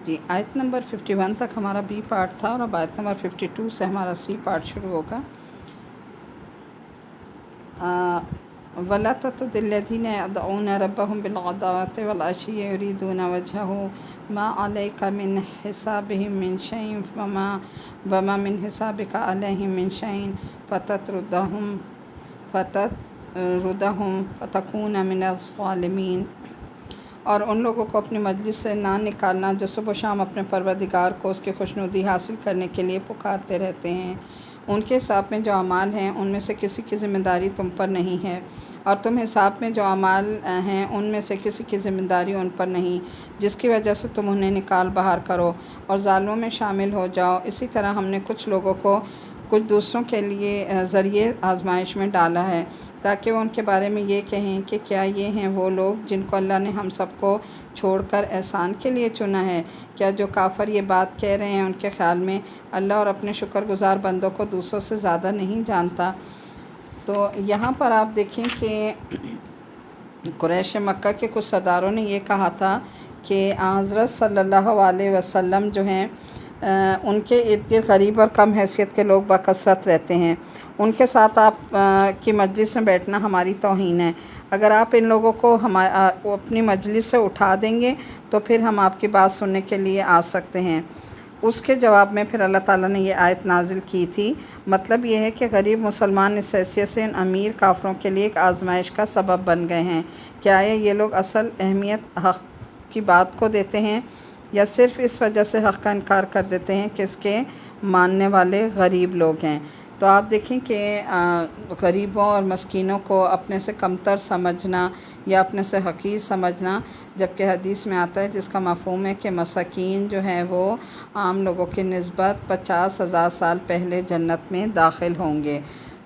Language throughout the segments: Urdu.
جی آیت نمبر 51 تک ہمارا بی پارٹ تھا، اور اب آیت نمبر 52 سے ہمارا سی پارٹ شروع ہوگا۔ وَلَا تَطْرُدِ الَّذِينَ يَدْعُونَ رَبَّهُمْ بِالْغَدَاةِ وَالْعَشِيِّ يُرِيدُونَ وَجْهَهُ مَا عَلَيْكَ مِنْ حِسَابِهِمْ مِنْ شَيْءٍ وَمَا مِنْ حِسَابِكَ عَلَيْهِمْ مِنْ شَيْءٍ فتطردهم فتكون من الظالمین۔ اور ان لوگوں کو اپنی مجلس سے نہ نکالنا جو صبح و شام اپنے پروردگار کو اس کی خوشنودی حاصل کرنے کے لیے پکارتے رہتے ہیں۔ ان کے حساب میں جو اعمال ہیں ان میں سے کسی کی ذمہ داری تم پر نہیں ہے، اور تم حساب میں جو اعمال ہیں ان میں سے کسی کی ذمہ داری ان پر نہیں، جس کی وجہ سے تم انہیں نکال باہر کرو اور ظالموں میں شامل ہو جاؤ۔ اسی طرح ہم نے کچھ لوگوں کو کچھ دوسروں کے لیے ذریعے آزمائش میں ڈالا ہے، تاکہ وہ ان کے بارے میں یہ کہیں کہ کیا یہ ہیں وہ لوگ جن کو اللہ نے ہم سب کو چھوڑ کر احسان کے لیے چنا ہے؟ کیا جو کافر یہ بات کہہ رہے ہیں ان کے خیال میں اللہ اور اپنے شکر گزار بندوں کو دوسروں سے زیادہ نہیں جانتا؟ تو یہاں پر آپ دیکھیں کہ قریش مکہ کے کچھ سرداروں نے یہ کہا تھا کہ حضرت صلی اللہ علیہ وسلم جو ہیں ان کے ارد گرد غریب اور کم حیثیت کے لوگ بکثرت رہتے ہیں، ان کے ساتھ آپ کی مجلس میں بیٹھنا ہماری توہین ہے۔ اگر آپ ان لوگوں کو اپنی مجلس سے اٹھا دیں گے تو پھر ہم آپ کی بات سننے کے لیے آ سکتے ہیں۔ اس کے جواب میں پھر اللہ تعالیٰ نے یہ آیت نازل کی تھی۔ مطلب یہ ہے کہ غریب مسلمان اس حیثیت سے ان امیر کافروں کے لیے ایک آزمائش کا سبب بن گئے ہیں۔ کیا یہ لوگ اصل اہمیت حق کی بات کو دیتے ہیں، یا صرف اس وجہ سے حق کا انکار کر دیتے ہیں کہ اس کے ماننے والے غریب لوگ ہیں؟ تو آپ دیکھیں کہ غریبوں اور مسکینوں کو اپنے سے کمتر سمجھنا یا اپنے سے حقیر سمجھنا، جبکہ حدیث میں آتا ہے جس کا مفہوم ہے کہ مساکین جو ہیں وہ عام لوگوں کی نسبت 50,000 سال پہلے جنت میں داخل ہوں گے۔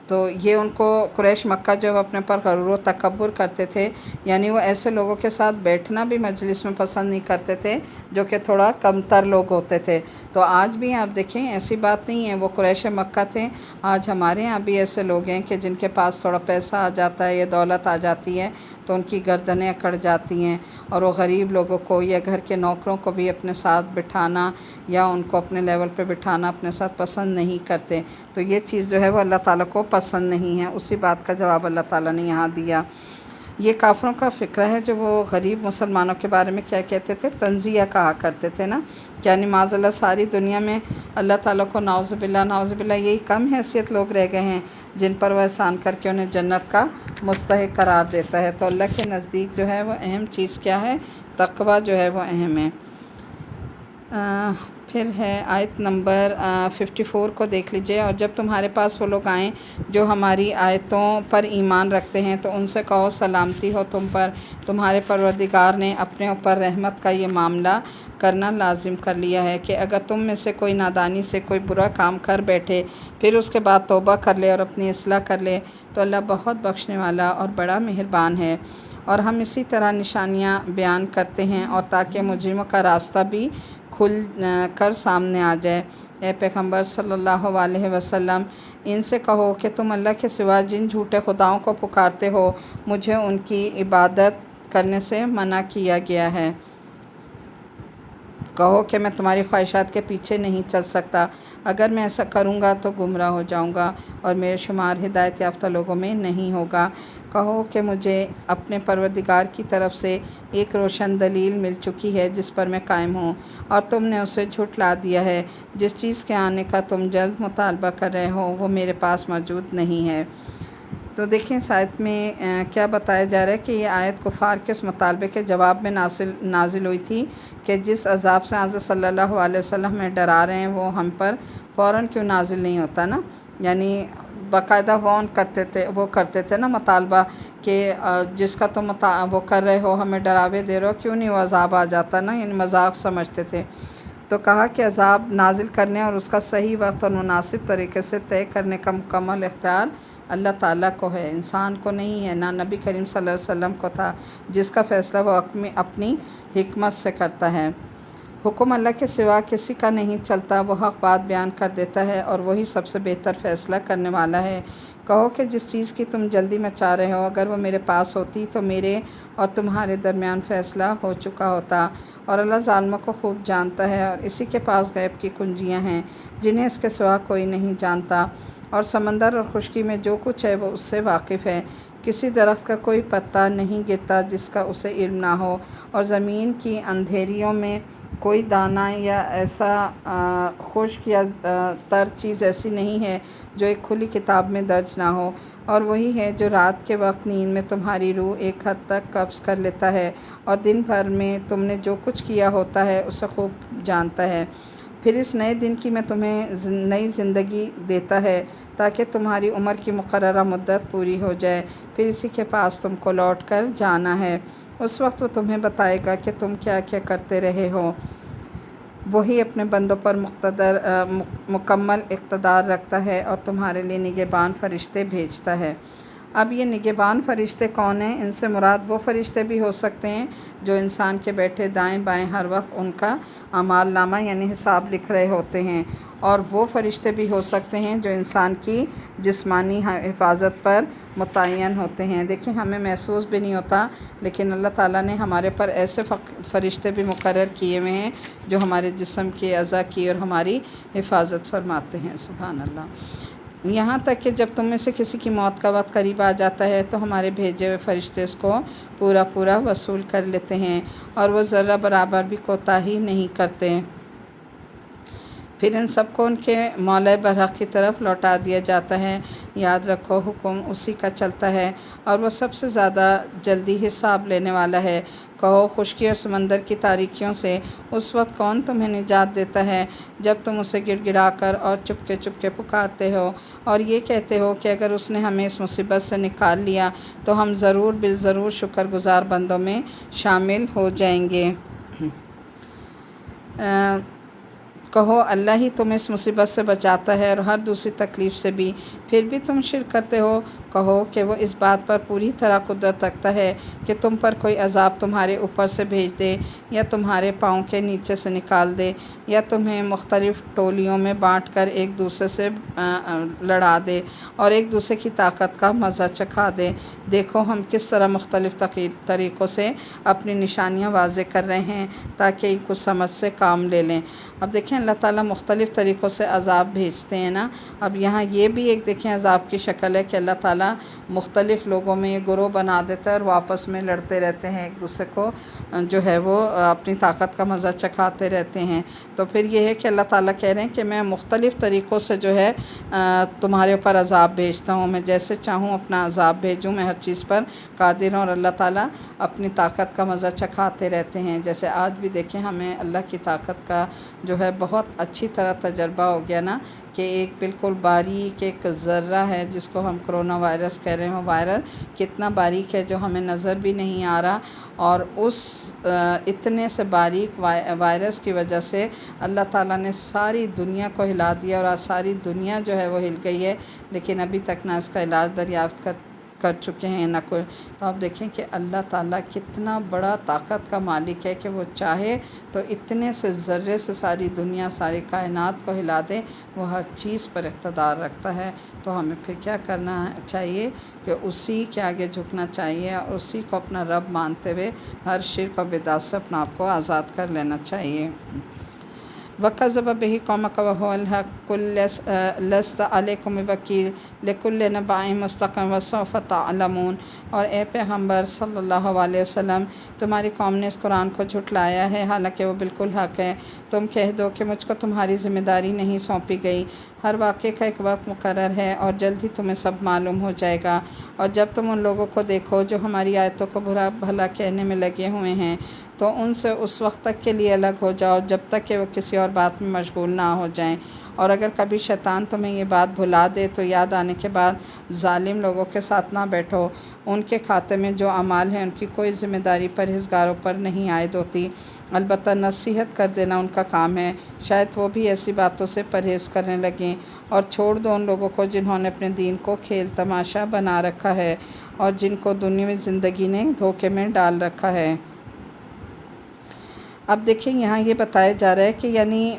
تو یہ ان کو قریش مکہ جو اپنے پر غرور و تکبر کرتے تھے، یعنی وہ ایسے لوگوں کے ساتھ بیٹھنا بھی مجلس میں پسند نہیں کرتے تھے جو کہ تھوڑا کمتر لوگ ہوتے تھے۔ تو آج بھی آپ دیکھیں ایسی بات نہیں ہے، وہ قریش مکہ تھے، آج ہمارے یہاں بھی ایسے لوگ ہیں کہ جن کے پاس تھوڑا پیسہ آ جاتا ہے یا دولت آ جاتی ہے تو ان کی گردنیں اکڑ جاتی ہیں، اور وہ غریب لوگوں کو یا گھر کے نوکروں کو بھی اپنے ساتھ بٹھانا یا ان کو اپنے لیول پہ بٹھانا اپنے ساتھ پسند نہیں کرتے۔ تو یہ چیز جو ہے وہ اللہ تعالیٰ کو پسند نہیں ہے۔ اسی بات کا جواب اللہ تعالیٰ نے یہاں دیا۔ یہ کافروں کا فکر ہے جو وہ غریب مسلمانوں کے بارے میں کیا کہتے تھے، تنزیہ کہا کرتے تھے نا، یعنی معاذ اللہ ساری دنیا میں اللہ تعالیٰ کو نعوذ باللہ یہی کم حیثیت لوگ رہ گئے ہیں جن پر وہ احسان کر کے انہیں جنت کا مستحق قرار دیتا ہے۔ تو اللہ کے نزدیک جو ہے وہ اہم چیز کیا ہے؟ تقوی جو ہے وہ اہم ہے۔ پھر ہے آیت نمبر 54 کو دیکھ لیجئے۔ اور جب تمہارے پاس وہ لوگ آئیں جو ہماری آیتوں پر ایمان رکھتے ہیں تو ان سے کہو سلامتی ہو تم پر، تمہارے پروردگار نے اپنے اوپر رحمت کا یہ معاملہ کرنا لازم کر لیا ہے کہ اگر تم میں سے کوئی نادانی سے کوئی برا کام کر بیٹھے پھر اس کے بعد توبہ کر لے اور اپنی اصلاح کر لے تو اللہ بہت بخشنے والا اور بڑا مہربان ہے۔ اور ہم اسی طرح نشانیاں بیان کرتے ہیں اور تاکہ مجرموں کا راستہ بھی کھل کر سامنے آ جائے۔ اے پیغمبر صلی اللہ علیہ وسلم ان سے کہو کہ تم اللہ کے سوا جن جھوٹے خداؤں کو پکارتے ہو مجھے ان کی عبادت کرنے سے منع کیا گیا ہے۔ کہو کہ میں تمہاری خواہشات کے پیچھے نہیں چل سکتا، اگر میں ایسا کروں گا تو گمراہ ہو جاؤں گا اور میرے شمار ہدایت یافتہ لوگوں میں نہیں ہوگا۔ کہو کہ مجھے اپنے پروردگار کی طرف سے ایک روشن دلیل مل چکی ہے جس پر میں قائم ہوں، اور تم نے اسے جھٹلا دیا ہے۔ جس چیز کے آنے کا تم جلد مطالبہ کر رہے ہو وہ میرے پاس موجود نہیں ہے۔ تو دیکھیں اس آیت میں کیا بتایا جا رہا ہے کہ یہ آیت کفار کے اس مطالبے کے جواب میں نازل ہوئی تھی کہ جس عذاب سے حضرت صلی اللہ علیہ وسلم میں ڈرا رہے ہیں وہ ہم پر فوراً کیوں نازل نہیں ہوتا نا، یعنی باقاعدہ وہ کرتے تھے نا مطالبہ کہ جس کا تم وہ کر رہے ہو ہمیں ڈراوے دے رہے ہو کیوں نہیں وہ عذاب آ جاتا نا، یعنی مذاق سمجھتے تھے۔ تو کہا کہ عذاب نازل کرنے اور اس کا صحیح وقت اور مناسب طریقے سے طے کرنے کا مکمل اختیار اللہ تعالیٰ کو ہے، انسان کو نہیں ہے، نہ نبی کریم صلی اللہ علیہ وسلم کو تھا جس کا فیصلہ وہ اپنی حکمت سے کرتا ہے۔ حکم اللہ کے سوا کسی کا نہیں چلتا، وہ حق بات بیان کر دیتا ہے اور وہی سب سے بہتر فیصلہ کرنے والا ہے۔ کہو کہ جس چیز کی تم جلدی میں چاہ رہے ہو اگر وہ میرے پاس ہوتی تو میرے اور تمہارے درمیان فیصلہ ہو چکا ہوتا، اور اللہ ظالموں کو خوب جانتا ہے، اور اسی کے پاس غیب کی کنجیاں ہیں جنہیں اس کے سوا کوئی نہیں جانتا، اور سمندر اور خشکی میں جو کچھ ہے وہ اس سے واقف ہے۔ کسی درخت کا کوئی پتا نہیں گرتا جس کا اسے علم نہ ہو، اور زمین کی اندھیریوں میں کوئی دانہ یا ایسا خشک یا تر چیز ایسی نہیں ہے جو ایک کھلی کتاب میں درج نہ ہو، اور وہی ہے جو رات کے وقت نیند میں تمہاری روح ایک حد تک قبض کر لیتا ہے اور دن بھر میں تم نے جو کچھ کیا ہوتا ہے اسے خوب جانتا ہے۔ پھر اس نئے دن کی میں تمہیں نئی زندگی دیتا ہے تاکہ تمہاری عمر کی مقررہ مدت پوری ہو جائے، پھر اسی کے پاس تم کو لوٹ کر جانا ہے۔ اس وقت وہ تمہیں بتائے گا کہ تم کیا کیا کرتے رہے ہو۔ وہی اپنے بندوں پر مکمل اقتدار رکھتا ہے اور تمہارے لیے نگہبان فرشتے بھیجتا ہے۔ اب یہ نگہبان فرشتے کون ہیں؟ ان سے مراد وہ فرشتے بھی ہو سکتے ہیں جو انسان کے بیٹھے دائیں بائیں ہر وقت ان کا اعمال نامہ یعنی حساب لکھ رہے ہوتے ہیں، اور وہ فرشتے بھی ہو سکتے ہیں جو انسان کی جسمانی حفاظت پر متعین ہوتے ہیں۔ دیکھیں ہمیں محسوس بھی نہیں ہوتا، لیکن اللہ تعالیٰ نے ہمارے پر ایسے فرشتے بھی مقرر کیے ہوئے ہیں جو ہمارے جسم کے اعضاء کی اور ہماری حفاظت فرماتے ہیں۔ سبحان اللہ۔ یہاں تک کہ جب تم میں سے کسی کی موت کا وقت قریب آ جاتا ہے تو ہمارے بھیجے ہوئے فرشتے اس کو پورا وصول کر لیتے ہیں، اور وہ ذرہ برابر بھی کوتاہی نہیں کرتے۔ پھر ان سب کو ان کے مولا برحق کی طرف لوٹا دیا جاتا ہے۔ یاد رکھو حکم اسی کا چلتا ہے، اور وہ سب سے زیادہ جلدی حساب لینے والا ہے۔ کہو خشکی اور سمندر کی تاریکیوں سے اس وقت کون تمہیں نجات دیتا ہے جب تم اسے گڑ گڑا کر اور چپکے پکارتے ہو اور یہ کہتے ہو کہ اگر اس نے ہمیں اس مصیبت سے نکال لیا تو ہم بالضرور شکر گزار بندوں میں شامل ہو جائیں گے۔ کہو اللہ ہی تمہیں اس مصیبت سے بچاتا ہے اور ہر دوسری تکلیف سے بھی، پھر بھی تم شرک کرتے ہو۔ کہو کہ وہ اس بات پر پوری طرح قدرت رکھتا ہے کہ تم پر کوئی عذاب تمہارے اوپر سے بھیج دے یا تمہارے پاؤں کے نیچے سے نکال دے یا تمہیں مختلف ٹولیوں میں بانٹ کر ایک دوسرے سے لڑا دے اور ایک دوسرے کی طاقت کا مزہ چکھا دے۔ دیکھو ہم کس طرح مختلف طریقوں سے اپنی نشانیاں واضح کر رہے ہیں تاکہ کچھ سمجھ سے کام لے لیں۔ اب دیکھیں اللہ تعالیٰ مختلف طریقوں سے عذاب بھیجتے ہیں نا۔ اب یہاں یہ بھی ایک دیکھیں عذاب کی شکل ہے کہ اللہ تعالیٰ مختلف لوگوں میں یہ گروہ بنا دیتا ہے اور وہ آپس میں لڑتے رہتے ہیں، ایک دوسرے کو جو ہے وہ اپنی طاقت کا مزہ چکھاتے رہتے ہیں۔ تو پھر یہ ہے کہ اللہ تعالیٰ کہہ رہے ہیں کہ میں مختلف طریقوں سے جو ہے تمہارے اوپر عذاب بھیجتا ہوں، میں جیسے چاہوں اپنا عذاب بھیجوں، میں ہر چیز پر قادر ہوں، اور اللہ تعالیٰ اپنی طاقت کا مزہ چکھاتے رہتے ہیں۔ جیسے آج بھی دیکھیں ہمیں اللہ کی طاقت کا جو ہے بہت اچھی طرح تجربہ ہو گیا نا، کہ ایک بالکل باریک ایک ذرہ ہے جس کو ہم کرونا وائرس کہہ رہے ہیں، وائرس کتنا باریک ہے جو ہمیں نظر بھی نہیں آ رہا، اور اس اتنے سے باریک وائرس کی وجہ سے اللہ تعالیٰ نے ساری دنیا کو ہلا دیا، اور آج ساری دنیا جو ہے وہ ہل گئی ہے، لیکن ابھی تک نہ اس کا علاج دریافت کر چکے ہیں نہ کوئی۔ تو آپ دیکھیں کہ اللہ تعالیٰ کتنا بڑا طاقت کا مالک ہے کہ وہ چاہے تو اتنے سے ذرے سے ساری دنیا ساری کائنات کو ہلا دے، وہ ہر چیز پر اقتدار رکھتا ہے۔ تو ہمیں پھر کیا کرنا چاہیے کہ اسی کے آگے جھکنا چاہیے اور اسی کو اپنا رب مانتے ہوئے ہر شرک و بدعت سے اپنا آپ کو آزاد کر لینا چاہیے۔ وَكَذَّبَ بِهِ قَوْمُكَ وَهُوَ الْحَقُّ قُل لَّسْتَ عَلَيْكُم بِوَكِيلٍ لِّكُلِّ نَبَإٍ مُّسْتَقَرٌّ وَسَوْفَ تَعْلَمُونَ۔ اور اے پیغمبر صلی اللہ علیہ وسلم، تمہاری قوم نے اس قرآن کو جھٹلایا ہے حالانکہ وہ بالکل حق ہے۔ تم کہہ دو کہ مجھ کو تمہاری ذمہ داری نہیں سونپی گئی، ہر واقعے کا ایک وقت مقرر ہے اور جلد ہی تمہیں سب معلوم ہو جائے گا۔ اور جب تم ان لوگوں کو دیکھو جو ہماری آیتوں کو برا بھلا کہنے میں لگے ہوئے ہیں تو ان سے اس وقت تک کے لیے الگ ہو جاؤ جب تک کہ وہ کسی اور بات میں مشغول نہ ہو جائیں، اور اگر کبھی شیطان تمہیں یہ بات بھلا دے تو یاد آنے کے بعد ظالم لوگوں کے ساتھ نہ بیٹھو۔ ان کے کھاتے میں جو اعمال ہیں ان کی کوئی ذمہ داری پرہیزگاروں پر نہیں عائد ہوتی، البتہ نصیحت کر دینا ان کا کام ہے، شاید وہ بھی ایسی باتوں سے پرہیز کرنے لگیں۔ اور چھوڑ دو ان لوگوں کو جنہوں نے اپنے دین کو کھیل تماشا بنا رکھا ہے اور جن کو دنیاوی زندگی نے دھوکے میں ڈال رکھا ہے۔ اب دیکھیں یہاں یہ بتایا جا رہا ہے کہ یعنی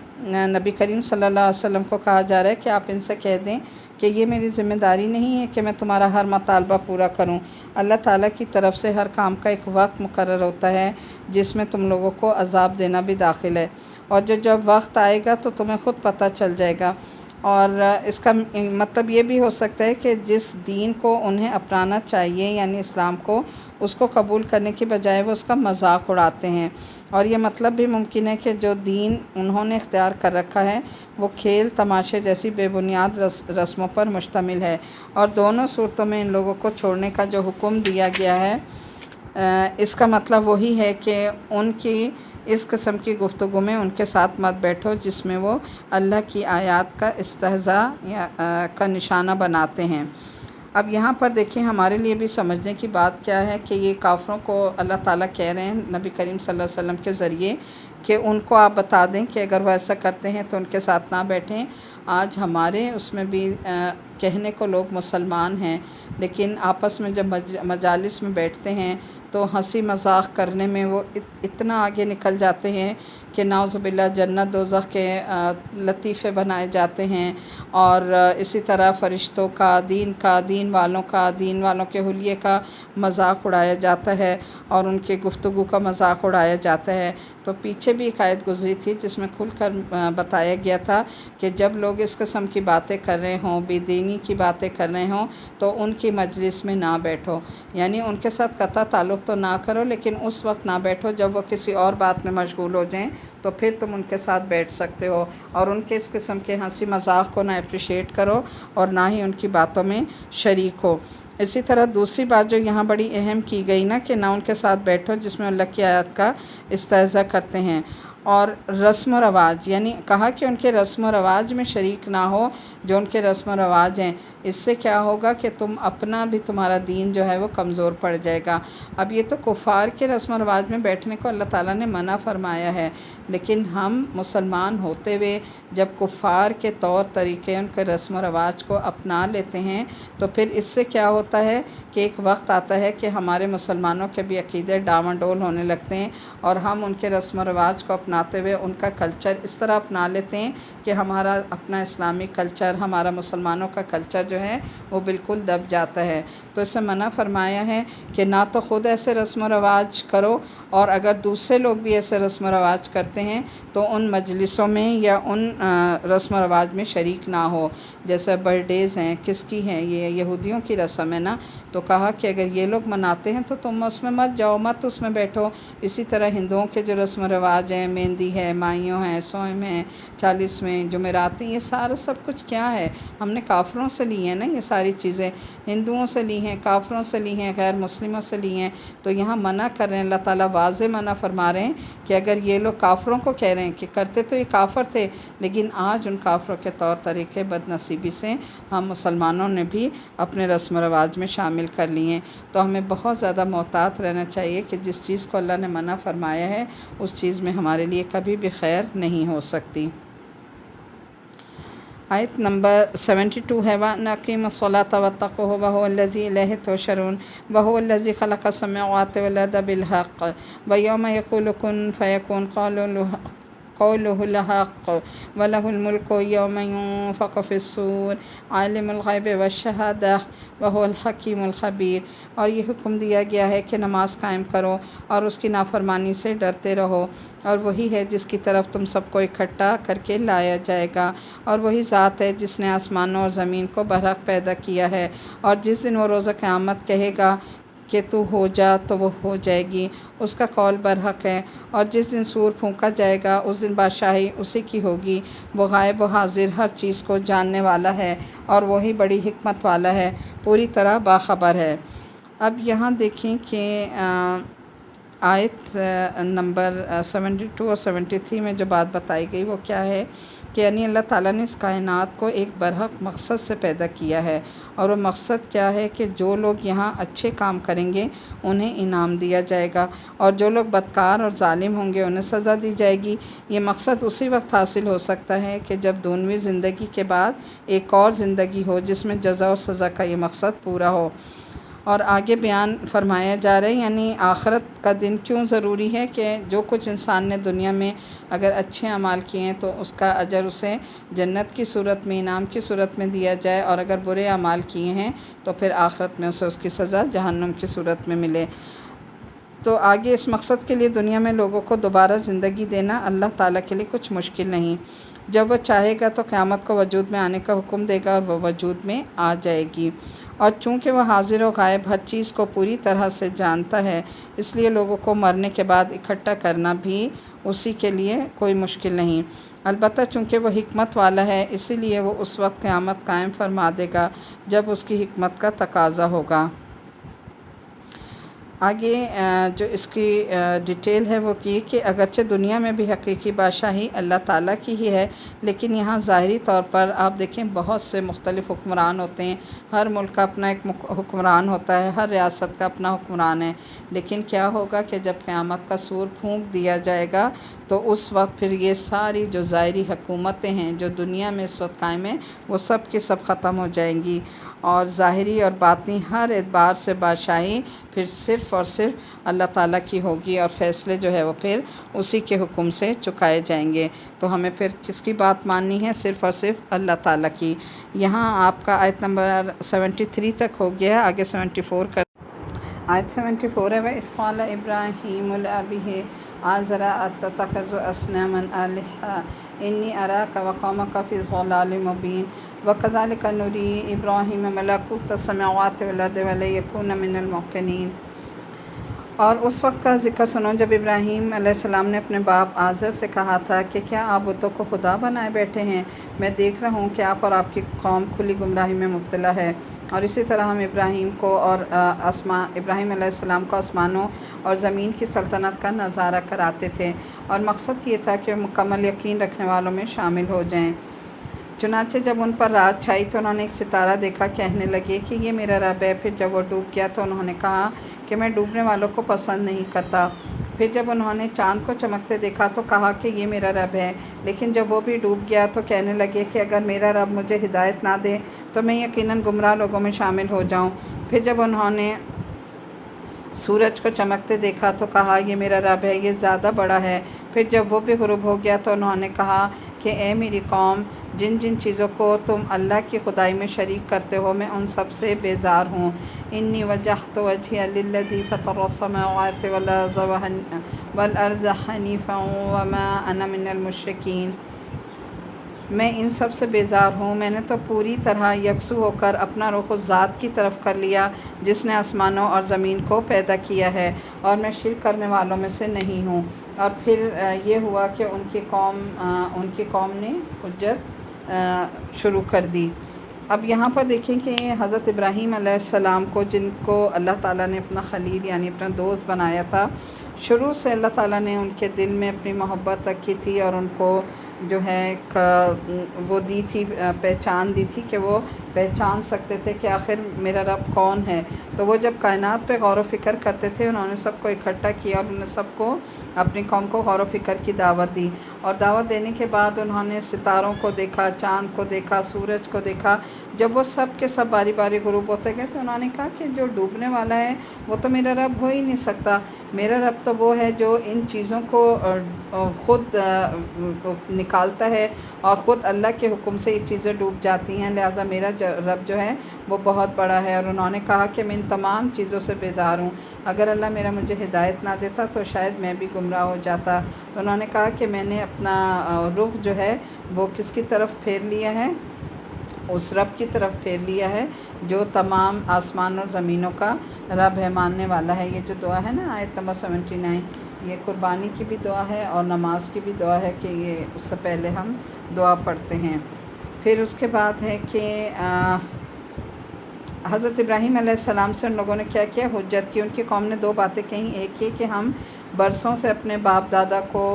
نبی کریم صلی اللہ علیہ وسلم کو کہا جا رہا ہے کہ آپ ان سے کہہ دیں کہ یہ میری ذمہ داری نہیں ہے کہ میں تمہارا ہر مطالبہ پورا کروں۔ اللہ تعالیٰ کی طرف سے ہر کام کا ایک وقت مقرر ہوتا ہے جس میں تم لوگوں کو عذاب دینا بھی داخل ہے، اور جب وقت آئے گا تو تمہیں خود پتہ چل جائے گا۔ اور اس کا مطلب یہ بھی ہو سکتا ہے کہ جس دین کو انہیں اپنانا چاہیے یعنی اسلام کو، اس کو قبول کرنے کی بجائے وہ اس کا مذاق اڑاتے ہیں۔ اور یہ مطلب بھی ممکن ہے کہ جو دین انہوں نے اختیار کر رکھا ہے وہ کھیل تماشے جیسی بے بنیاد رسموں پر مشتمل ہے، اور دونوں صورتوں میں ان لوگوں کو چھوڑنے کا جو حکم دیا گیا ہے اس کا مطلب وہی ہے کہ ان کی اس قسم کی گفتگو میں ان کے ساتھ مت بیٹھو جس میں وہ اللہ کی آیات کا استہزاء کا نشانہ بناتے ہیں۔ اب یہاں پر دیکھیں ہمارے لیے بھی سمجھنے کی بات کیا ہے کہ یہ کافروں کو اللہ تعالیٰ کہہ رہے ہیں نبی کریم صلی اللہ علیہ وسلم کے ذریعے کہ ان کو آپ بتا دیں کہ اگر وہ ایسا کرتے ہیں تو ان کے ساتھ نہ بیٹھیں۔ آج ہمارے اس میں بھی کہنے کو لوگ مسلمان ہیں، لیکن آپس میں جب مجالس میں بیٹھتے ہیں تو ہنسی مذاق کرنے میں وہ اتنا آگے نکل جاتے ہیں کہ نعوذ باللہ جنت دوزخ کے لطیفے بنائے جاتے ہیں، اور اسی طرح فرشتوں کا، دین والوں کے حلیے کا مذاق اڑایا جاتا ہے، اور ان کے گفتگو کا مذاق اڑایا جاتا ہے۔ تو پیچھے بھی ایک آیت گزری تھی جس میں کھل کر بتایا گیا تھا کہ جب لوگ اس قسم کی باتیں کر رہے ہوں، بے دینی کی باتیں کر رہے ہوں، تو ان کی مجلس میں نہ بیٹھو، یعنی ان کے ساتھ قطع تعلق تو نہ کرو لیکن اس وقت نہ بیٹھو جب وہ کسی اور بات میں مشغول ہو جائیں، تو پھر تم ان کے ساتھ بیٹھ سکتے ہو، اور ان کے اس قسم کے ہنسی مذاق کو نہ اپریشیٹ کرو اور نہ ہی ان کی باتوں میں شریک ہو۔ اسی طرح دوسری بات جو یہاں بڑی اہم کی گئی نا کہ نہ ان کے ساتھ بیٹھو جس میں اللہ کی آیات کا استہزاء کرتے ہیں، اور رسم و رواج، یعنی کہا کہ ان کے رسم و رواج میں شریک نہ ہو جو ان کے رسم و رواج ہیں۔ اس سے کیا ہوگا کہ تمہارا دین جو ہے وہ کمزور پڑ جائے گا۔ اب یہ تو کفار کے رسم و رواج میں بیٹھنے کو اللہ تعالیٰ نے منع فرمایا ہے، لیکن ہم مسلمان ہوتے ہوئے جب کفار کے طور طریقے ان کے رسم و رواج کو اپنا لیتے ہیں تو پھر اس سے کیا ہوتا ہے کہ ایک وقت آتا ہے کہ ہمارے مسلمانوں کے بھی عقیدے ڈاواڈول ہونے لگتے ہیں، اور ہم ان کے رسم و رواج کو اپناتے ہوئے ان کا کلچر اس طرح اپنا لیتے ہیں کہ ہمارا اپنا اسلامی کلچر، ہمارا مسلمانوں کا کلچر جو ہے وہ بالکل دب جاتا ہے۔ تو اس سے منع فرمایا ہے کہ نہ تو خود ایسے رسم و رواج کرو، اور اگر دوسرے لوگ بھی ایسے رسم و رواج کرتے ہیں تو ان مجلسوں میں یا ان رسم و رواج میں شریک نہ ہو۔ جیسے برتھڈیز ہیں، کس کی ہیں؟ یہ یہودیوں کی رسم ہے نا، تو کہا کہ اگر یہ لوگ مناتے ہیں تو تم اس میں مت جاؤ، مت اس میں بیٹھو۔ اسی طرح ہندوؤں کے جو رسم و رواج ہیں، مہندی ہے، مائیوں ہیں، سوئم ہیں، 40ویں جمعرات، یہ سارا سب کچھ کیا ہے؟ ہم نے کافروں سے لی ہیں نا یہ ساری چیزیں، ہندوؤں سے لی ہیں، کافروں سے لی ہیں، غیر مسلموں سے لی ہیں۔ تو یہاں منع کر رہے ہیں، اللہ تعالیٰ واضح منع فرما رہے ہیں کہ اگر یہ لوگ کافروں کو کہہ رہے ہیں کہ کرتے تو یہ کافر تھے، لیکن آج ان کافروں کے طور طریقے بد نصیبی سے ہم مسلمانوں نے بھی اپنے رسم و رواج میں شامل کر لیے ہیں۔ تو ہمیں بہت زیادہ محتاط رہنا چاہیے کہ جس چیز کو اللہ نے منع فرمایا ہے اس چیز میں ہمارے لیے کبھی بھی خیر نہیں ہو سکتی۔ آیت نمبر 72 ہے وَأَنْ أَقِيمُوا الصَّلَاةَ وَاتَّقُوهُ وَهُوَ الَّذِي إِلَيْهِ تُحْشَرُونَ وَهُوَ الَّذِي خَلَقَ السَّمَاوَاتِ وَالْأَرْضَ بِالْحَقِّ وَيَوْمَ يَقُولُ كُن فَيَكُونُ قوله الحق وله الملك يوم ينفخ في الصور عالم الغیب والشہادہ وهو الحکیم الخبیر۔ اور یہ حکم دیا گیا ہے کہ نماز قائم کرو اور اس کی نافرمانی سے ڈرتے رہو، اور وہی ہے جس کی طرف تم سب کو اکٹھا کر کے لایا جائے گا، اور وہی ذات ہے جس نے آسمانوں اور زمین کو برحق پیدا کیا ہے، اور جس دن وہ روز قیامت کہے گا کہ تو ہو جا تو وہ ہو جائے گی، اس کا قول برحق ہے، اور جس دن سور پھونکا جائے گا اس دن بادشاہی اسی کی ہوگی۔ وہ غائب و حاضر ہر چیز کو جاننے والا ہے، اور وہی بڑی حکمت والا ہے، پوری طرح باخبر ہے۔ اب یہاں دیکھیں کہ آیت نمبر 72 اور 73 میں جو بات بتائی گئی وہ کیا ہے کہ یعنی اللہ تعالیٰ نے اس کائنات کو ایک برحق مقصد سے پیدا کیا ہے، اور وہ مقصد کیا ہے کہ جو لوگ یہاں اچھے کام کریں گے انہیں انعام دیا جائے گا، اور جو لوگ بدکار اور ظالم ہوں گے انہیں سزا دی جائے گی۔ یہ مقصد اسی وقت حاصل ہو سکتا ہے کہ جب دنیوی زندگی کے بعد ایک اور زندگی ہو جس میں جزا اور سزا کا یہ مقصد پورا ہو۔ اور آگے بیان فرمایا جا رہا ہے، یعنی آخرت کا دن کیوں ضروری ہے کہ جو کچھ انسان نے دنیا میں اگر اچھے اعمال کیے ہیں تو اس کا اجر اسے جنت کی صورت میں، انعام کی صورت میں دیا جائے، اور اگر برے اعمال کیے ہیں تو پھر آخرت میں اسے اس کی سزا جہنم کی صورت میں ملے۔ تو آگے اس مقصد کے لیے دنیا میں لوگوں کو دوبارہ زندگی دینا اللہ تعالیٰ کے لیے کچھ مشکل نہیں۔ جب وہ چاہے گا تو قیامت کو وجود میں آنے کا حکم دے گا اور وہ وجود میں آ جائے گی، اور چونکہ وہ حاضر و غائب ہر چیز کو پوری طرح سے جانتا ہے، اس لیے لوگوں کو مرنے کے بعد اکٹھا کرنا بھی اسی کے لیے کوئی مشکل نہیں۔ البتہ چونکہ وہ حکمت والا ہے، اسی لیے وہ اس وقت قیامت قائم فرما دے گا جب اس کی حکمت کا تقاضا ہوگا۔ آگے جو اس کی ڈیٹیل ہے وہ یہ کہ اگرچہ دنیا میں بھی حقیقی بادشاہی اللہ تعالیٰ کی ہی ہے، لیکن یہاں ظاہری طور پر آپ دیکھیں بہت سے مختلف حکمران ہوتے ہیں، ہر ملک کا اپنا ایک حکمران ہوتا ہے، ہر ریاست کا اپنا حکمران ہے، لیکن کیا ہوگا کہ جب قیامت کا سور پھونک دیا جائے گا تو اس وقت پھر یہ ساری جو ظاہری حکومتیں ہیں جو دنیا میں اس وقت قائم ہیں وہ سب کی سب ختم ہو جائیں گی، اور ظاہری اور باطنی ہر اعتبار سے بادشاہی پھر صرف اور صرف اللہ تعالیٰ کی ہوگی، اور فیصلے جو ہے وہ پھر اسی کے حکم سے چکائے جائیں گے۔ تو ہمیں پھر کس کی بات ماننی ہے؟ صرف اور صرف اللہ تعالیٰ کی۔ یہاں آپ کا آیت نمبر 73 تک ہو گیا، آگے 74 کا آیت 74 ہے، وَإِذْ قَالَ إِبْرَاهِيمُ لِأَبِيهِ آزَرَ أَتَّخِذُ أَصْنَامًا آلِهَةً إِنِّي أَرَاكَ وَقَوْمَكَ فِي ضَلَالٍ مُّبِينٍ وَكَذَلِكَ نُرِي إِبْرَاهِيمَ مَلَكُوتَ السَّمَاوَاتِ وَالْأَرْضِ وَلِيَكُونَ مِنَ الْمُوقِنِينَ۔ اور اس وقت کا ذکر سنو جب ابراہیم علیہ السلام نے اپنے باپ آزر سے کہا تھا کہ کیا آپ بتوں کو خدا بنائے بیٹھے ہیں؟ میں دیکھ رہا ہوں کہ آپ اور آپ کی قوم کھلی گمراہی میں مبتلا ہے۔ اور اسی طرح ہم ابراہیم علیہ السلام کو آسمانوں اور زمین کی سلطنت کا نظارہ کراتے تھے، اور مقصد یہ تھا کہ وہ مکمل یقین رکھنے والوں میں شامل ہو جائیں۔ چنانچہ جب ان پر رات چھائی تو انہوں نے ایک ستارہ دیکھا، کہنے لگے کہ یہ میرا رب ہے۔ پھر جب وہ ڈوب گیا تو انہوں نے کہا کہ میں ڈوبنے والوں کو پسند نہیں کرتا۔ پھر جب انہوں نے چاند کو چمکتے دیکھا تو کہا کہ یہ میرا رب ہے، لیکن جب وہ بھی ڈوب گیا تو کہنے لگے کہ اگر میرا رب مجھے ہدایت نہ دے تو میں یقیناً گمراہ لوگوں میں شامل ہو جاؤں۔ پھر جب انہوں نے سورج کو چمکتے دیکھا تو کہا یہ میرا رب ہے، یہ زیادہ بڑا ہے۔ پھر جب وہ بھی غروب ہو گیا تو انہوں نے کہا کہ اے میری قوم، جن جن چیزوں کو تم اللہ کی خدائی میں شریک کرتے ہو میں ان سب سے بیزار ہوں۔ انی وجہت وجہی للذی فطر السماوات والارض حنیفا وما انا من المشرکین۔ میں ان سب سے بیزار ہوں، میں نے تو پوری طرح یکسو ہو کر اپنا رخ اس ذات کی طرف کر لیا جس نے آسمانوں اور زمین کو پیدا کیا ہے، اور میں شرک کرنے والوں میں سے نہیں ہوں۔ اور پھر یہ ہوا کہ ان کی قوم نے حجت شروع کر دی۔ اب یہاں پر دیکھیں کہ حضرت ابراہیم علیہ السلام کو، جن کو اللہ تعالیٰ نے اپنا خلیل یعنی اپنا دوست بنایا تھا، شروع سے اللہ تعالیٰ نے ان کے دل میں اپنی محبت رکھی تھی، اور ان کو جو ہے وہ دی تھی، پہچان دی تھی کہ وہ پہچان سکتے تھے کہ آخر میرا رب کون ہے۔ تو وہ جب کائنات پہ غور و فکر کرتے تھے، انہوں نے سب کو اکٹھا کیا اور انہوں نے سب کو، اپنی قوم کو غور و فکر کی دعوت دی، اور دعوت دینے کے بعد انہوں نے ستاروں کو دیکھا، چاند کو دیکھا، سورج کو دیکھا۔ جب وہ سب کے سب باری باری غروب ہوتے گئے تو انہوں نے کہا کہ جو ڈوبنے والا ہے وہ تو میرا رب ہو ہی نہیں سکتا، میرا رب تو وہ ہے جو ان چیزوں کو خود نکالتا ہے اور خود اللہ کے حکم سے یہ چیزیں ڈوب جاتی ہیں، لہٰذا میرا رب جو ہے وہ بہت بڑا ہے۔ اور انہوں نے کہا کہ میں ان تمام چیزوں سے بیزار ہوں، اگر اللہ مجھے ہدایت نہ دیتا تو شاید میں بھی گمراہ ہو جاتا۔ تو انہوں نے کہا کہ میں نے اپنا رخ جو ہے وہ کس کی طرف پھیر لیا ہے؟ اس رب کی طرف پھیر لیا ہے جو تمام آسمان اور زمینوں کا رب ہے، ماننے والا ہے۔ یہ جو دعا ہے نا آیت نمبر 79، یہ قربانی کی بھی دعا ہے اور نماز کی بھی دعا ہے کہ یہ اس سے پہلے ہم دعا پڑھتے ہیں۔ پھر اس کے بعد ہے کہ حضرت ابراہیم علیہ السلام سے ان لوگوں نے کیا کیا؟ حجت کی۔ ان کی قوم نے دو باتیں کہیں، ایک یہ کہ ہم برسوں سے اپنے باپ دادا کو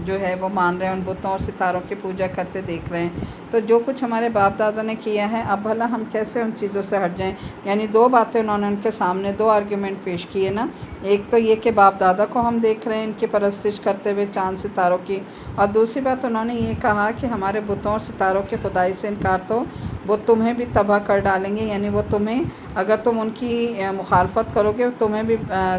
جو ہے وہ مان رہے ہیں، ان بتوں اور ستاروں کی پوجا کرتے دیکھ رہے ہیں۔ تو جو کچھ ہمارے باپ دادا نے کیا ہے، اب بھلا ہم کیسے ان چیزوں سے ہٹ جائیں؟ یعنی دو باتیں انہوں نے ان کے سامنے، دو آرگیومنٹ پیش کیے نا۔ ایک تو یہ کہ باپ دادا کو ہم دیکھ رہے ہیں ان کی پرستش کرتے ہوئے چاند ستاروں کی، اور دوسری بات انہوں نے یہ کہا کہ ہمارے بتوں اور ستاروں کی خدائی سے انکار تو وہ تمہیں بھی تباہ کر ڈالیں گے، یعنی وہ تمہیں، اگر تم ان کی مخالفت کرو گے تمہیں بھی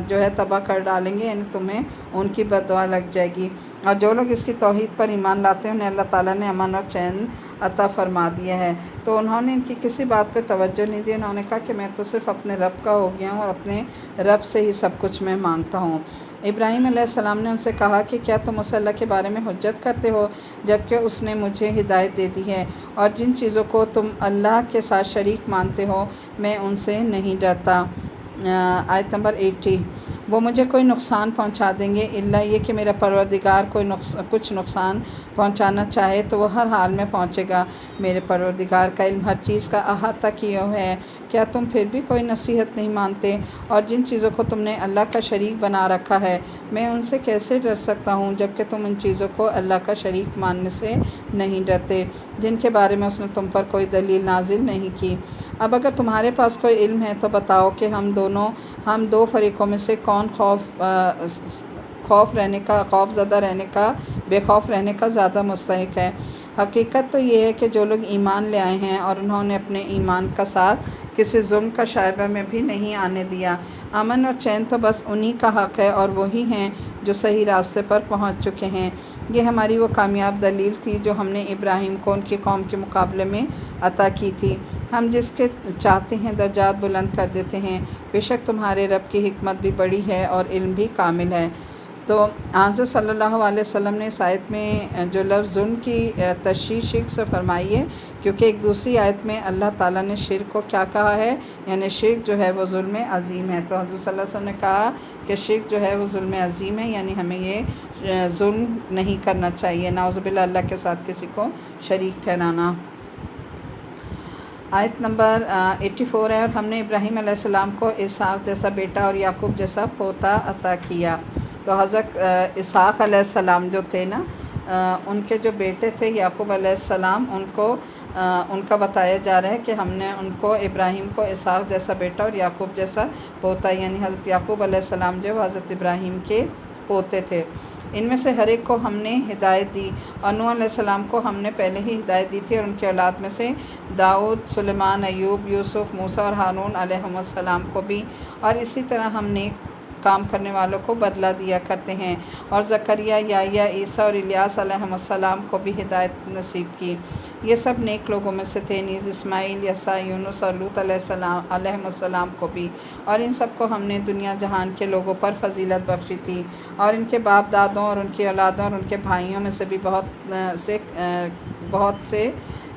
جو ہے تباہ کر ڈالیں گے، یعنی تمہیں ان کی بد دعا لگ جائے گی۔ اور جو لوگ اس کی توحید پر ایمان لاتے ہیں انہیں اللہ تعالیٰ نے امن اور چین عطا فرما دیا ہے۔ تو انہوں نے ان کی کسی بات پہ توجہ نہیں دی، انہوں نے کہا کہ میں تو صرف اپنے رب کا ہو گیا ہوں اور اپنے رب سے ہی سب کچھ میں مانگتا ہوں۔ ابراہیم علیہ السلام نے ان سے کہا کہ کیا تم اس اللہ کے بارے میں حجت کرتے ہو جبکہ اس نے مجھے ہدایت دے دی ہے، اور جن چیزوں کو تم اللہ کے ساتھ شریک مانتے ہو میں ان سے نہیں ڈرتا۔ آیت نمبر 80، وہ مجھے کوئی نقصان پہنچا دیں گے الا یہ کہ میرا پروردگار کچھ نقصان پہنچانا چاہے تو وہ ہر حال میں پہنچے گا۔ میرے پروردگار کا علم ہر چیز کا احاطہ کیے ہوئے ہے، کیا تم پھر بھی کوئی نصیحت نہیں مانتے؟ اور جن چیزوں کو تم نے اللہ کا شریک بنا رکھا ہے میں ان سے کیسے ڈر سکتا ہوں جبکہ تم ان چیزوں کو اللہ کا شریک ماننے سے نہیں ڈرتے جن کے بارے میں اس نے تم پر کوئی دلیل نازل نہیں کی۔ اب اگر تمہارے پاس کوئی علم ہے تو بتاؤ کہ ہم دو فریقوں میں سے کون خوف زدہ رہنے کا، بے خوف رہنے کا زیادہ مستحق ہے؟ حقیقت تو یہ ہے کہ جو لوگ ایمان لے آئے ہیں اور انہوں نے اپنے ایمان کا ساتھ کسی ظلم کا شائبہ میں بھی نہیں آنے دیا، امن اور چین تو بس انہی کا حق ہے اور وہی ہیں جو صحیح راستے پر پہنچ چکے ہیں۔ یہ ہماری وہ کامیاب دلیل تھی جو ہم نے ابراہیم کو ان کی قوم کے مقابلے میں عطا کی تھی۔ ہم جس کے چاہتے ہیں درجات بلند کر دیتے ہیں، بے شک تمہارے رب کی حکمت بھی بڑی ہے اور علم بھی کامل ہے۔ تو حضرت صلی اللہ علیہ وسلم نے اس آیت میں جو لفظ ظلم کی تشریح شرک سے فرمائی ہے، کیونکہ ایک دوسری آیت میں اللہ تعالیٰ نے شرک کو کیا کہا ہے، یعنی شرک جو ہے وہ ظلم عظیم ہے۔ تو حضرت صلی اللہ علیہ وسلم نے کہا کہ شرک جو ہے وہ ظلم عظیم ہے، یعنی ہمیں یہ ظلم نہیں کرنا چاہیے، نعوذ باللہ اللہ کے ساتھ کسی کو شریک ٹھہرانا۔ آیت نمبر 84 ہے، اور ہم نے ابراہیم علیہ السلام کو اسحاق جیسا بیٹا اور یعقوب جیسا پوتا عطا کیا۔ تو حضرت اسحاق علیہ السلام جو تھے نا، ان کے جو بیٹے تھے یعقوب علیہ السلام، ان کا بتایا جا رہا ہے کہ ہم نے ان کو، ابراہیم کو اسحاق جیسا بیٹا اور یعقوب جیسا پوتا، یعنی حضرت یعقوب علیہ السلام جو حضرت ابراہیم کے پوتے تھے، ان میں سے ہر ایک کو ہم نے ہدایت دی، اور نوح علیہ السلام کو ہم نے پہلے ہی ہدایت دی تھی، اور ان کی اولاد میں سے داؤد، سلیمان، ایوب، یوسف، موسیٰ اور ہارون علیہم السلام کو بھی، اور اسی طرح ہم نے کام کرنے والوں کو بدلہ دیا کرتے ہیں، اور زکریا، یحییٰ، عیسیٰ اور الیاس علیہم السلام کو بھی ہدایت نصیب کی۔ یہ سب نیک لوگوں میں سے تھے، نیز اسماعیل، یسع، یونس اور لوط علیہم السلام کو بھی، اور ان سب کو ہم نے دنیا جہان کے لوگوں پر فضیلت بخشی تھی، اور ان کے باپ دادوں اور ان کی اولادوں اور ان کے بھائیوں میں سے بھی بہت سے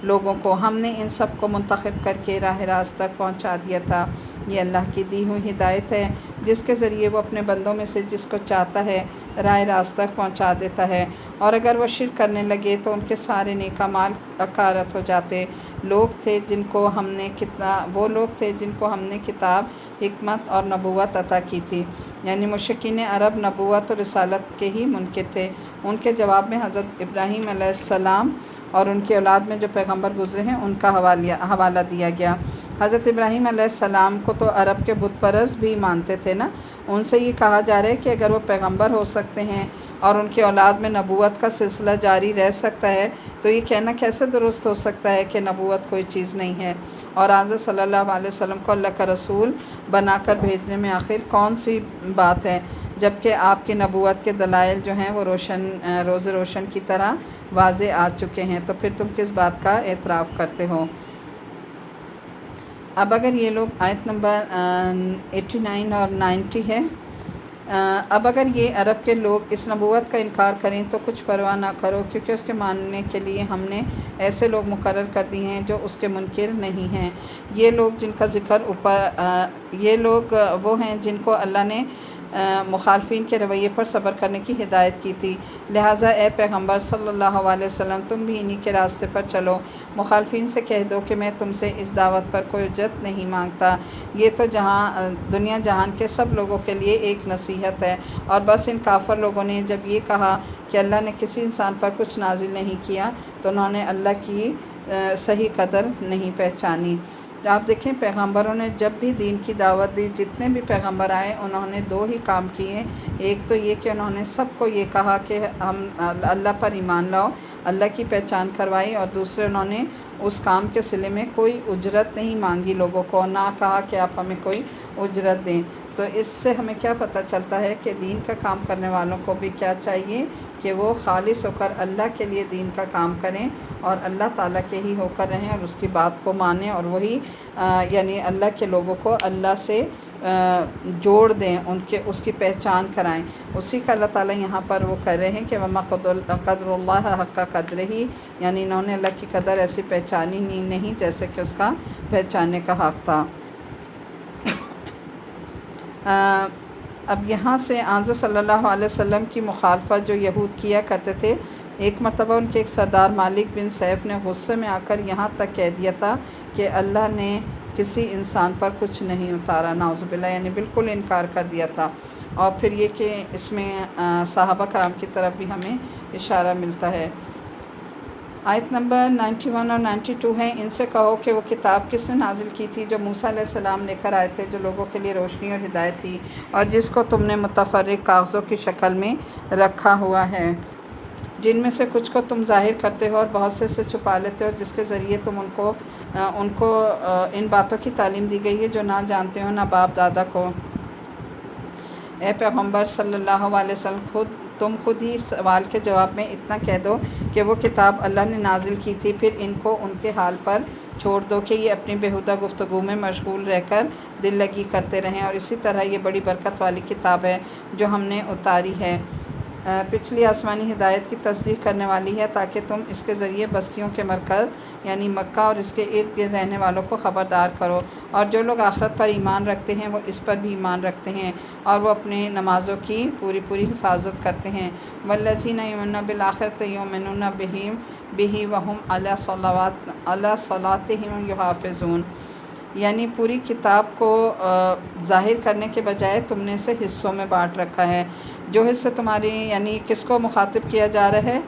لوگوں کو ہم نے ان سب کو منتخب کر کے راہ راست تک پہنچا دیا تھا۔ یہ اللہ کی دی ہوئی ہدایت ہے جس کے ذریعے وہ اپنے بندوں میں سے جس کو چاہتا ہے راہ راست تک پہنچا دیتا ہے، اور اگر وہ شرک کرنے لگے تو ان کے سارے نیک اعمال غارت ہو جاتے۔ وہ لوگ تھے جن کو ہم نے کتاب، حکمت اور نبوت عطا کی تھی، یعنی مشرکین عرب نبوت اور رسالت کے ہی منکر تھے۔ ان کے جواب میں حضرت ابراہیم علیہ السلام اور ان کی اولاد میں جو پیغمبر گزرے ہیں ان کا حوالہ دیا گیا۔ حضرت ابراہیم علیہ السلام کو تو عرب کے بت پرست بھی مانتے تھے نا، ان سے یہ کہا جا رہا ہے کہ اگر وہ پیغمبر ہو سکتے ہیں اور ان کی اولاد میں نبوت کا سلسلہ جاری رہ سکتا ہے تو یہ کہنا کیسے درست ہو سکتا ہے کہ نبوت کوئی چیز نہیں ہے؟ اور حضرت صلی اللہ علیہ وسلم کو اللہ کا رسول بنا کر بھیجنے میں آخر کون سی بات ہے، جبکہ آپ کی نبوت کے دلائل جو ہیں وہ روز روشن کی طرح واضح آ چکے ہیں، تو پھر تم کس بات کا اعتراف کرتے ہو؟ اب اگر یہ لوگ آیت نمبر 89 اور 90 ہے، اب اگر یہ عرب کے لوگ اس نبوت کا انکار کریں تو کچھ پرواہ نہ کرو، کیونکہ اس کے ماننے کے لیے ہم نے ایسے لوگ مقرر کر دیے ہیں جو اس کے منکر نہیں ہیں۔ یہ لوگ جن کا ذکر یہ لوگ وہ ہیں جن کو اللہ نے مخالفین کے رویے پر صبر کرنے کی ہدایت کی تھی۔ لہٰذا اے پیغمبر صلی اللہ علیہ وسلم تم بھی انہی کے راستے پر چلو۔ مخالفین سے کہہ دو کہ میں تم سے اس دعوت پر کوئی اجرت نہیں مانگتا، یہ تو دنیا جہان کے سب لوگوں کے لیے ایک نصیحت ہے۔ اور بس ان کافر لوگوں نے جب یہ کہا کہ اللہ نے کسی انسان پر کچھ نازل نہیں کیا تو انہوں نے اللہ کی صحیح قدر نہیں پہچانی۔ آپ دیکھیں پیغمبروں نے جب بھی دین کی دعوت دی، جتنے بھی پیغمبر آئے انہوں نے دو ہی کام کیے۔ ایک تو یہ کہ انہوں نے سب کو یہ کہا کہ ہم اللہ پر ایمان لاؤ، اللہ کی پہچان کروائی، اور دوسرے انہوں نے اس کام کے صلے میں کوئی اجرت نہیں مانگی لوگوں کو، نہ کہا کہ آپ ہمیں کوئی اجرت دیں۔ تو اس سے ہمیں کیا پتہ چلتا ہے کہ دین کا کام کرنے والوں کو بھی کیا چاہیے کہ وہ خالص ہو کر اللہ کے لیے دین کا کام کریں اور اللہ تعالیٰ کے ہی ہو کر رہیں اور اس کی بات کو مانیں، اور وہی یعنی اللہ کے لوگوں کو اللہ سے جوڑ دیں، اس کی پہچان کرائیں۔ اسی کا اللہ تعالیٰ یہاں پر وہ کر رہے ہیں کہ وَمَا قَدْرُ اللَّهَ حَقَّ قَدْرِهِ، یعنی انہوں نے اللہ کی قدر ایسی پہچانی نہیں جیسے کہ اس کا پہچاننے کا حق تھا۔ اب یہاں سے آنظر صلی اللہ علیہ وسلم کی مخالفت جو یہود کیا کرتے تھے، ایک مرتبہ ان کے ایک سردار مالک بن سیف نے غصے میں آ کر یہاں تک کہہ دیا تھا کہ اللہ نے کسی انسان پر کچھ نہیں اتارا، نعوذ باللہ، یعنی بالکل انکار کر دیا تھا۔ اور پھر یہ کہ اس میں صحابہ کرام کی طرف بھی ہمیں اشارہ ملتا ہے۔ آیت نمبر 91 اور 92 ہیں، ان سے کہو کہ وہ کتاب کس نے نازل کی تھی جو موسیٰ علیہ السلام لے کر آئے تھے، جو لوگوں کے لیے روشنی اور ہدایت تھی، اور جس کو تم نے متفرق کاغذوں کی شکل میں رکھا ہوا ہے، جن میں سے کچھ کو تم ظاہر کرتے ہو اور بہت سے چھپا لیتے ہو، جس کے ذریعے تم ان کو ان باتوں کی تعلیم دی گئی ہے جو نہ جانتے ہو، نہ باپ دادا کو۔ اے پیغمبر صلی اللہ علیہ وسلم تم خود ہی سوال کے جواب میں اتنا کہہ دو کہ وہ کتاب اللہ نے نازل کی تھی، پھر ان کو ان کے حال پر چھوڑ دو کہ یہ اپنی بیہودہ گفتگو میں مشغول رہ کر دل لگی کرتے رہیں، اور اسی طرح یہ بڑی برکت والی کتاب ہے جو ہم نے اتاری ہے، پچھلی آسمانی ہدایت کی تصدیق کرنے والی ہے، تاکہ تم اس کے ذریعے بستیوں کے مرکز یعنی مکہ اور اس کے ارد گرد رہنے والوں کو خبردار کرو، اور جو لوگ آخرت پر ایمان رکھتے ہیں وہ اس پر بھی ایمان رکھتے ہیں اور وہ اپنے نمازوں کی پوری حفاظت کرتے ہیں۔ والذین یؤمنون بالآخرۃ یؤمنون بہ وہم علی صلاتہم یحافظون، یعنی پوری کتاب کو ظاہر کرنے کے بجائے تم نے اسے حصوں میں بانٹ رکھا ہے۔ جو حصے تمہاری، یعنی کس کو مخاطب کیا جا رہا ہے؟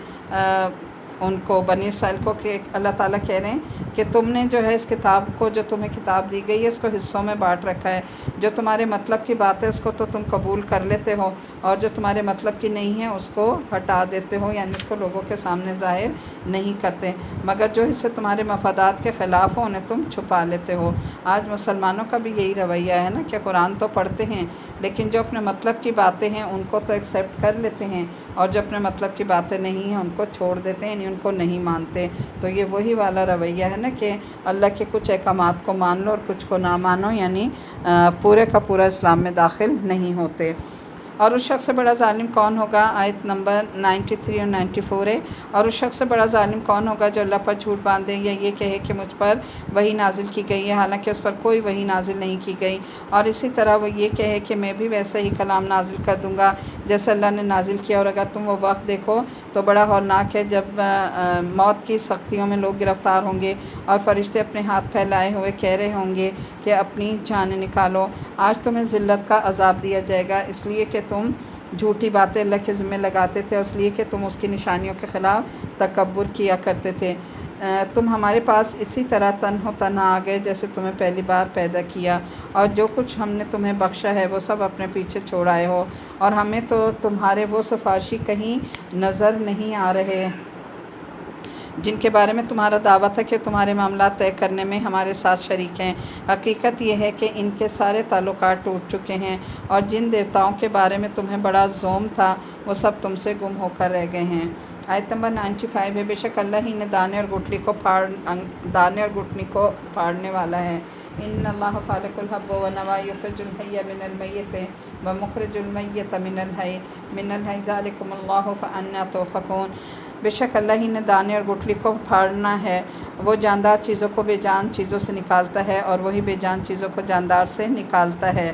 ان کو، بنی اسرائیل کو، کہ اللہ تعالیٰ کہہ رہے ہیں کہ تم نے جو ہے اس کتاب کو، جو تمہیں کتاب دی گئی ہے، اس کو حصوں میں بانٹ رکھا ہے۔ جو تمہارے مطلب کی بات ہے اس کو تو تم قبول کر لیتے ہو، اور جو تمہارے مطلب کی نہیں ہے اس کو ہٹا دیتے ہو، یعنی اس کو لوگوں کے سامنے ظاہر نہیں کرتے، مگر جو حصے تمہارے مفادات کے خلاف ہو انہیں تم چھپا لیتے ہو۔ آج مسلمانوں کا بھی یہی رویہ ہے نا کہ قرآن تو پڑھتے ہیں لیکن جو اپنے مطلب کی باتیں ہیں ان کو تو ایکسیپٹ کر لیتے ہیں، اور جو اپنے مطلب کی باتیں نہیں ہیں ان کو چھوڑ دیتے ہیں، یعنی ان کو نہیں مانتے۔ تو یہ وہی والا رویہ ہے نا کہ اللہ کے کچھ احکامات کو مان لو اور کچھ کو نہ مانو، یعنی پورے کا پورا اسلام میں داخل نہیں ہوتے۔ اور اس شخص سے بڑا ظالم کون ہوگا؟ آیت نمبر 93 اور 94 ہے۔ اور اس شخص سے بڑا ظالم کون ہوگا جو اللہ پر جھوٹ باندھے یا یہ کہے کہ مجھ پر وحی نازل کی گئی ہے حالانکہ اس پر کوئی وحی نازل نہیں کی گئی، اور اسی طرح وہ یہ کہے کہ میں بھی ویسا ہی کلام نازل کر دوں گا جیسے اللہ نے نازل کیا۔ اور اگر تم وہ وقت دیکھو تو بڑا ہولناک ہے جب موت کی سختیوں میں لوگ گرفتار ہوں گے اور فرشتے اپنے ہاتھ پھیلائے ہوئے کہہ رہے ہوں گے کہ اپنی جانیں نکالو، آج تمہیں ذلت کا عذاب دیا جائے گا، اس لیے کہ تم جھوٹی باتیں اللہ کے ذمہ لگاتے تھے، اس لیے کہ تم اس کی نشانیوں کے خلاف تکبر کیا کرتے تھے۔ تم ہمارے پاس اسی طرح تنہا آ گئے جیسے تمہیں پہلی بار پیدا کیا، اور جو کچھ ہم نے تمہیں بخشا ہے وہ سب اپنے پیچھے چھوڑ آئے ہو، اور ہمیں تو تمہارے وہ سفارشی کہیں نظر نہیں آ رہے جن کے بارے میں تمہارا دعویٰ تھا کہ تمہارے معاملات طے کرنے میں ہمارے ساتھ شریک ہیں۔ حقیقت یہ ہے کہ ان کے سارے تعلقات ٹوٹ چکے ہیں، اور جن دیوتاؤں کے بارے میں تمہیں بڑا زوم تھا وہ سب تم سے گم ہو کر رہ گئے ہیں۔ آیت نمبر 95 ہے۔ بے شک اللہ ہی نے دانے اور گھٹنی کو پھاڑنے والا ہے۔ ان اللہ فالق الحب ونوی یخرج الحی من المیت ومخرج المیت من الحی ذالکم اللہ فانا توفکون۔ بے شک اللہ ہی نے دانے اور گٹھلی کو پھاڑنا ہے، وہ جاندار چیزوں کو بے جان چیزوں سے نکالتا ہے اور وہی بے جان چیزوں کو جاندار سے نکالتا ہے۔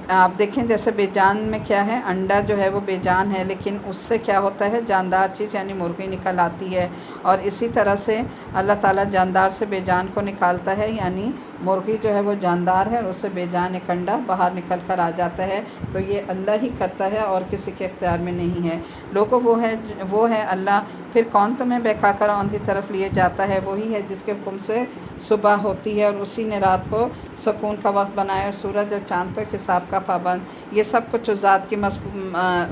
آپ دیکھیں جیسے بے جان میں کیا ہے، انڈا جو ہے وہ بے جان ہے، لیکن اس سے کیا ہوتا ہے، جاندار چیز یعنی مرغی نکل آتی ہے۔ اور اسی طرح سے اللہ تعالیٰ جاندار سے بے جان کو نکالتا ہے، یعنی مرغی جو ہے وہ جاندار ہے اور اسے بے جان ایک انڈا باہر نکل کر آ جاتا ہے۔ تو یہ اللہ ہی کرتا ہے اور کسی کے اختیار میں نہیں ہے۔ لوگوں وہ ہے اللہ، پھر کون تمہیں بہکا کر اندھی طرف لیے جاتا ہے؟ وہی ہے جس کے حکم سے صبح ہوتی ہے اور اسی نے رات کو سکون کا وقت بنایا اور سورج اور چاند پر حساب کا پابند۔ یہ سب کچھ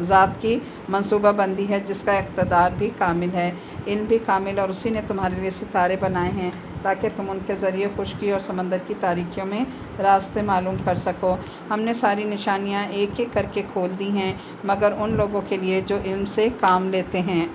ذات کی منصوبہ بندی ہے جس کا اقتدار بھی کامل ہے، علم بھی کامل، اور اسی نے تمہارے لیے ستارے بنائے ہیں تاکہ تم ان کے ذریعے خشکی اور سمندر کی تاریکیوں میں راستے معلوم کر سکو۔ ہم نے ساری نشانیاں ایک ایک کر کے کھول دی ہیں مگر ان لوگوں کے لیے جو علم سے کام لیتے ہیں۔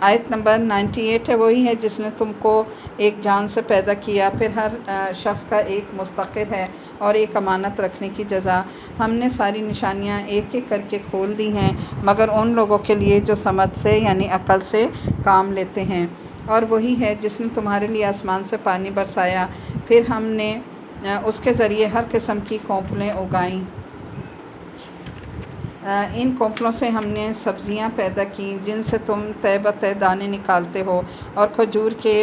آیت نمبر 98 ہے، وہی ہے جس نے تم کو ایک جان سے پیدا کیا، پھر ہر شخص کا ایک مستقر ہے اور ایک امانت رکھنے کی جزا۔ ہم نے ساری نشانیاں ایک ایک کر کے کھول دی ہیں مگر ان لوگوں کے لیے جو سمجھ سے یعنی عقل سے کام لیتے ہیں۔ اور وہی ہے جس نے تمہارے لیے آسمان سے پانی برسایا، پھر ہم نے اس کے ذریعے ہر قسم کی کونپلیں اگائیں۔ ان کونپلوں سے ہم نے سبزیاں پیدا کیں جن سے تم تہ بتہ دانے نکالتے ہو، اور کھجور کے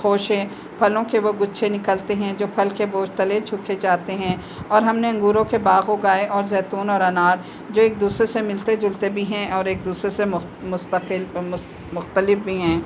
خوشے، پھلوں کے وہ گچھے نکلتے ہیں جو پھل کے بوجھ تلے جھکے جاتے ہیں۔ اور ہم نے انگوروں کے باغ اگائے اور زیتون اور انار جو ایک دوسرے سے ملتے جلتے بھی ہیں اور ایک دوسرے سے مختلف بھی ہیں۔